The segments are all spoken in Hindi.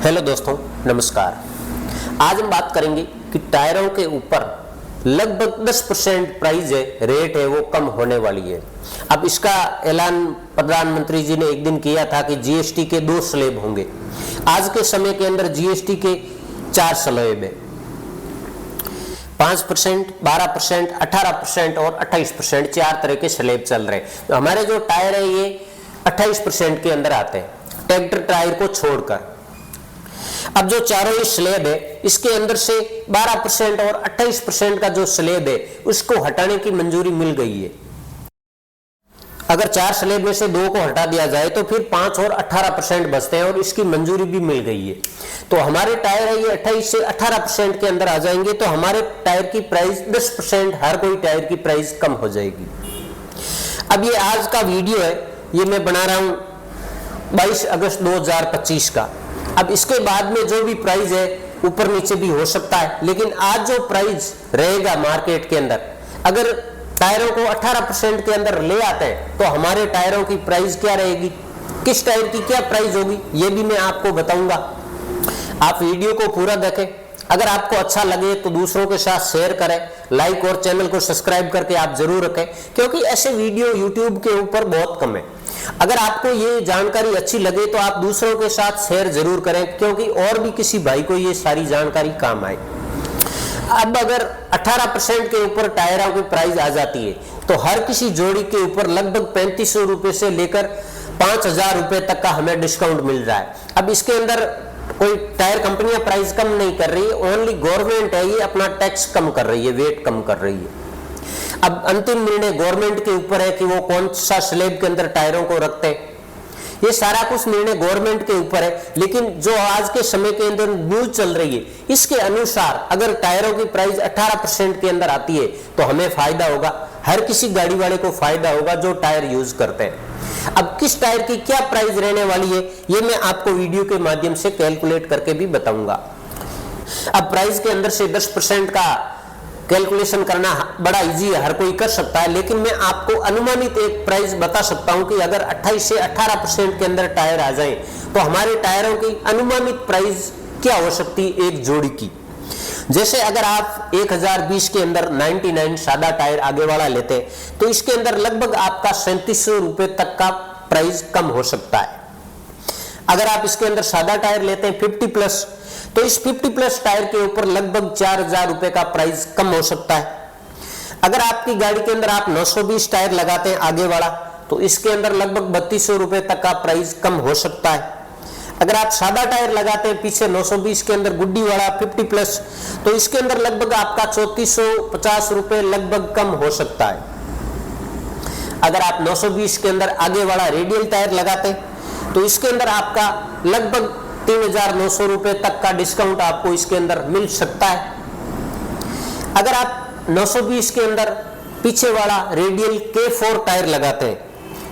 हेलो दोस्तों, नमस्कार। आज हम बात करेंगे कि टायरों के ऊपर लगभग 10% प्राइस रेट है वो कम होने वाली है। अब इसका ऐलान प्रधानमंत्री जी ने एक दिन किया था कि जीएसटी के 2 स्लैब होंगे। आज के समय के अंदर जीएसटी के 4 स्लैब है, 5%, 12%, 18% और 28%, 4 तरह के स्लैब चल रहे हैं। तो हमारे जो टायर है ये 28% के अंदर आते हैं, ट्रैक्टर टायर को छोड़कर। अब जो चारों ये स्लैब है इसके अंदर से 12% और 28% का जो स्लैब है उसको हटाने की मंजूरी मिल गई है। अगर 4 स्लैब में से 2 को हटा दिया जाए तो फिर 5 और 18% बचते हैं और इसकी मंजूरी भी मिल गई है। तो हमारे टायर है ये 28 से 18% के अंदर आ जाएंगे, तो हमारे टायर की प्राइस 10%, हर कोई टायर की प्राइस कम हो जाएगी। अब ये आज का वीडियो है, ये मैं बना रहा हूं 22 अगस्त 2025 का। अब इसके बाद में जो भी प्राइस है ऊपर नीचे भी हो सकता है, लेकिन आज जो प्राइस रहेगा मार्केट के अंदर, अगर टायरों को 18% के अंदर ले आते हैं तो हमारे टायरों की प्राइस क्या रहेगी, किस टायर की क्या प्राइस होगी, ये भी मैं आपको बताऊंगा। आप वीडियो को पूरा देखें। अगर आपको अच्छा लगे तो दूसरों के साथ शेयर करें, लाइक और चैनल को सब्सक्राइब करके आप जरूर रखें, क्योंकि ऐसे वीडियो यूट्यूब के ऊपर बहुत कम है। अगर आपको ये जानकारी अच्छी लगे तो आप दूसरों के साथ शेयर जरूर करें, क्योंकि और भी किसी भाई को ये सारी जानकारी काम आए। अब अगर 18% के ऊपर टायरों की प्राइस आ जाती है तो हर किसी जोड़ी के ऊपर लगभग 3500 रुपए से लेकर 5000 रुपए तक का हमें डिस्काउंट मिल रहा है। अब इसके अंदर कोई टायर कंपनियां प्राइस कम नहीं कर रही है, ओनली गवर्नमेंट है ये अपना टैक्स कम कर रही है, वेट कम कर रही है। अब अंतिम निर्णय गवर्नमेंट के ऊपर है कि वो कौन सा स्लैब के अंदर टायरों को रखते हैं, ये सारा कुछ निर्णय गवर्नमेंट के ऊपर है। लेकिन जो आज के समय के अंदर न्यूज चल रही है इसके अनुसार अगर टायरों की प्राइस 18% के अंदर आती है तो हमें फायदा होगा, हर किसी गाड़ी वाले को फायदा होगा जो टायर यूज करते हैं। अब किस टायर की क्या प्राइस रहने वाली है ये मैं आपको वीडियो के माध्यम से कैलकुलेट करके भी बताऊंगा। अब प्राइस के अंदर से 10% का कैलकुलेशन करना बड़ा इजी है, हर कोई कर सकता है, लेकिन मैं आपको अनुमानित एक प्राइस बता सकता हूं कि अगर 28 से 18% के अंदर टायर आ जाए तो हमारे टायरों की अनुमानित प्राइस क्या हो सकती है एक जोड़ी की। जैसे अगर आप 1020 के अंदर 99 सादा टायर आगे वाला लेते हैं तो इसके अंदर लगभग आपका 3700 रुपए तक का प्राइस कम हो सकता है। अगर आप इसके अंदर सादा टायर लेते हैं 50+ तो इस 50+ टायर के ऊपर लगभग 4000 रुपए का प्राइस कम हो सकता है। अगर आपकी गाड़ी के अंदर आप 920 टायर लगाते हैं आगे वाला तो इसके अंदर लगभग 3200 रुपए तक का प्राइस कम हो सकता है। अगर आप सादा टायर लगाते हैं पीछे 920 के अंदर गुड्डी वाला 50+ तो इसके अंदर लगभग आपका 3450 रुपए लगभग कम हो सकता है। अगर आप 920 के अंदर आगे वाला रेडियल टायर लगाते हैं तो इसके अंदर आपका लगभग 3900 रुपए तक का डिस्काउंट आपको इसके अंदर मिल सकता है। अगर आप 920 के अंदर पीछे वाला रेडियल K4 टायर लगाते हैं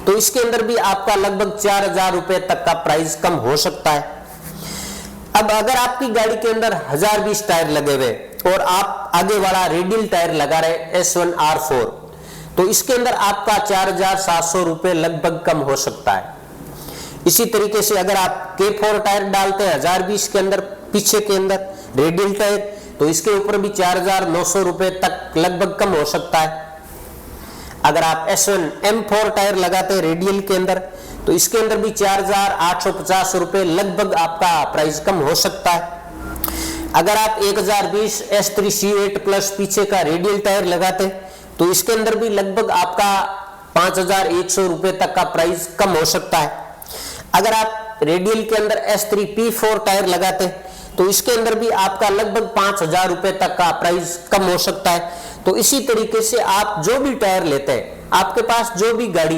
तो इसके अंदर भी आपका लगभग 4000 रुपए तक का प्राइस कम हो सकता है। अब अगर आपकी गाड़ी के अंदर 1020 टायर लगे हुए और आप आगे वाला रेडियल टायर लगा रहे S1R4 तो इसके अंदर आपका 4700 रुपए लगभग कम हो सकता है। इसी तरीके से अगर आप K4 टायर डालते हैं 1020 के अंदर पीछे के अंदर रेडियल टायर तो इसके ऊपर भी 4900 रुपए तक लगभग कम हो सकता है। अगर आप S1M4 टायर लगाते हैं रेडियल के अंदर तो इसके अंदर भी 4850 रुपए लगभग आपका प्राइस कम हो सकता है। अगर आप 1020 S3C8+ पीछे का रेडियल टायर लगाते हैं तो इसके अंदर भी लगभग आपका 5100 रुपए तक का प्राइस कम हो सकता है। अगर आप रेडियल के अंदर S3P4 टायर लगाते हैं तो इसके अंदर भी आपका लगभग 5000 रुपए तक का प्राइस कम हो सकता है। तो इसी तरीके से आप जो भी टायर लेते हैं, आपके पास जो भी गाड़ी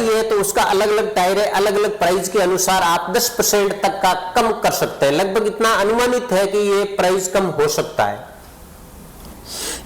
है तो उसका अलग अलग टायर है, अलग अलग प्राइस के अनुसार आप 10% तक का कम कर सकते हैं। लगभग इतना अनुमानित है कि ये प्राइस कम हो सकता है।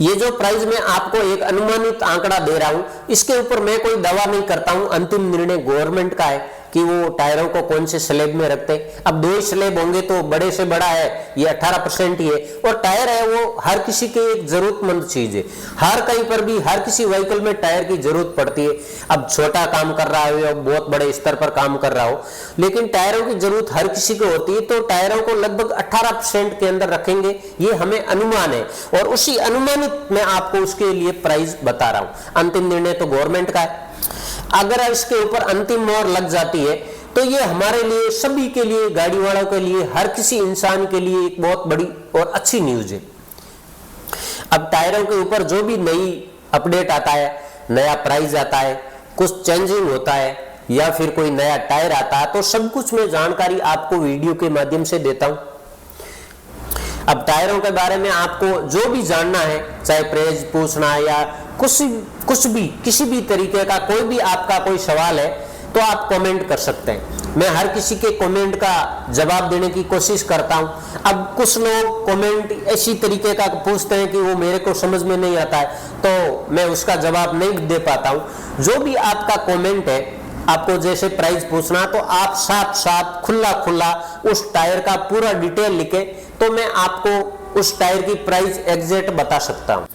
ये जो प्राइस मैं आपको एक अनुमानित आंकड़ा दे रहा हूं इसके ऊपर मैं कोई दावा नहीं करता हूं, अंतिम निर्णय गवर्नमेंट का है। कि वो टायरों को कौन से स्लैब में रखते हैं। अब 2 ही स्लैब होंगे तो बड़े से बड़ा है, ये 18% ही है। और टायर है वो हर किसी के एक जरूरतमंद चीज है, हर कहीं पर भी हर किसी व्हीकल में टायर की जरूरत पड़ती है। अब छोटा काम कर रहा हो या बहुत बड़े स्तर पर काम कर रहा हो, लेकिन टायरों की जरूरत हर किसी को होती है। तो टायरों को लगभग 18% के अंदर रखेंगे, ये हमें अनुमान है, और उसी अनुमानित मैं आपको उसके लिए प्राइस बता रहा हूं। अंतिम निर्णय तो गवर्नमेंट का है। अगर इसके ऊपर अंतिम मोहर लग जाती है तो ये हमारे लिए, सभी के लिए, गाड़ी वालों के लिए, हर किसी इंसान के लिए एक बहुत बड़ी और अच्छी न्यूज है। अब टायरों के ऊपर जो भी नई अपडेट आता है, नया प्राइस आता है, कुछ चेंजिंग होता है या फिर कोई नया टायर आता है, तो सब कुछ मैं जानकारी आपको वीडियो के माध्यम से देता हूं। अब टायरों के बारे में आपको जो भी जानना है, चाहे प्राइस पूछना है या कुछ भी किसी भी तरीके का कोई भी आपका कोई सवाल है, तो आप कमेंट कर सकते हैं। मैं हर किसी के कमेंट का जवाब देने की कोशिश करता हूं। अब कुछ लोग कमेंट ऐसी तरीके का पूछते हैं कि वो मेरे को समझ में नहीं आता है, तो मैं उसका जवाब नहीं दे पाता हूं। जो भी आपका कमेंट है, आपको जैसे प्राइस पूछना, तो आप साफ साफ खुला खुला उस टायर का पूरा डिटेल लिखे, तो मैं आपको उस टायर की प्राइस एग्जैक्ट बता सकता हूं।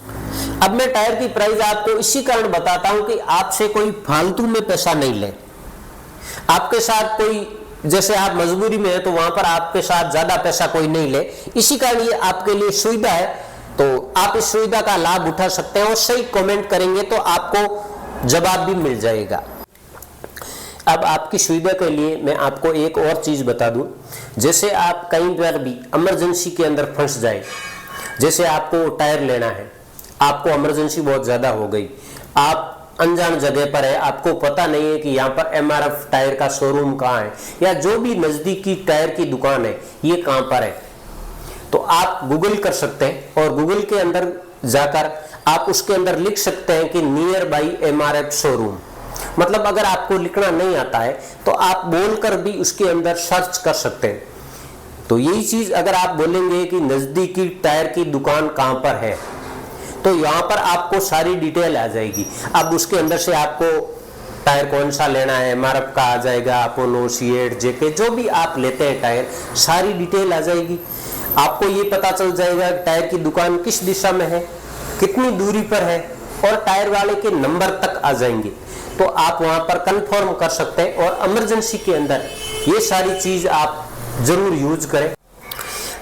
अब मैं टायर की प्राइस आपको इसी कारण बताता हूं कि आपसे कोई फालतू में पैसा नहीं ले। आपके साथ कोई, जैसे आप मजबूरी में है तो वहां पर आपके साथ ज्यादा पैसा कोई नहीं ले, इसी कारण ये आपके लिए सुविधा है। तो आप इस सुविधा का लाभ उठा सकते हैं और सही कमेंट करेंगे तो आपको जवाब भी मिल जाएगा। अब आपकी सुविधा के लिए मैं आपको एक और चीज बता दूं, जैसे आप कहीं पर भी इमरजेंसी के अंदर फंस जाए, जैसे आपको टायर लेना है, आपको इमरजेंसी बहुत ज्यादा हो गई, आप अनजान जगह पर है, आपको पता नहीं है कि यहाँ पर एमआरएफ टायर का शोरूम कहाँ है या जो भी नजदीकी टायर की दुकान है ये कहाँ पर है, तो आप गूगल कर सकते हैं और गूगल के अंदर जाकर आप उसके अंदर लिख सकते हैं कि नियर बाई एमआरएफ शोरूम। मतलब अगर आपको लिखना नहीं आता है तो आप बोलकर भी उसके अंदर सर्च कर सकते हैं। तो यही चीज अगर आप बोलेंगे कि नजदीकी टायर की दुकान कहां पर है, तो यहां पर आपको सारी डिटेल आ जाएगी। अब उसके अंदर से आपको टायर कौन सा लेना है, एमआरएफ का आ जाएगा, अपोलो, सीएट, जेके, जो भी आप लेते हैं टायर, सारी डिटेल आ जाएगी। आपको ये पता चल जाएगा टायर की दुकान किस दिशा में है, कितनी दूरी पर है, और टायर वाले के नंबर तक आ जाएंगे। तो आप वहां पर कंफर्म कर सकते हैं और इमरजेंसी के अंदर ये सारी चीज आप जरूर यूज करें।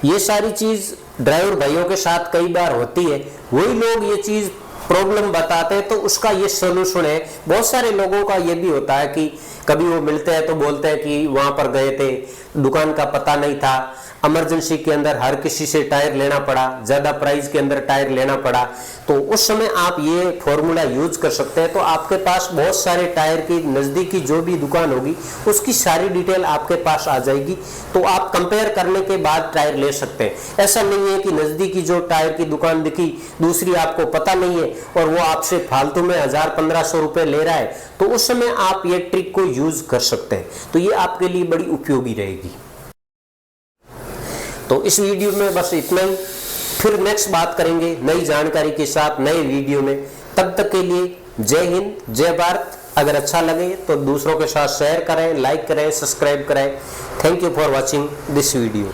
ये सारी चीज ड्राइवर भाइयों के साथ कई बार होती है, वही लोग ये चीज प्रॉब्लम बताते हैं तो उसका ये सोल्यूशन है। बहुत सारे लोगों का ये भी होता है कि कभी वो मिलते हैं तो बोलते हैं कि वहां पर गए थे, दुकान का पता नहीं था, इमरजेंसी के अंदर हर किसी से टायर लेना पड़ा, ज्यादा प्राइस के अंदर टायर लेना पड़ा। तो उस समय आप ये फॉर्मूला यूज कर सकते हैं, तो आपके पास बहुत सारे टायर की नजदीकी जो भी दुकान होगी उसकी सारी डिटेल आपके पास आ जाएगी। तो आप कंपेयर करने के बाद टायर ले सकते हैं। ऐसा नहीं है कि नजदीकी जो टायर की दुकान दिखी दूसरी आपको पता नहीं है और वो आपसे फालतू में 1000-1500 रुपए ले रहा है, तो उस समय आप ये ट्रिक को यूज कर सकते हैं। तो ये आपके लिए बड़ी उपयोगी रहेगी। तो इस वीडियो में बस इतना ही, फिर नेक्स्ट बात करेंगे नई जानकारी के साथ नए वीडियो में। तब तक के लिए जय हिंद, जय भारत। अगर अच्छा लगे तो दूसरों के साथ शेयर करें, लाइक करें, सब्सक्राइब करें। Thank you for watching this video.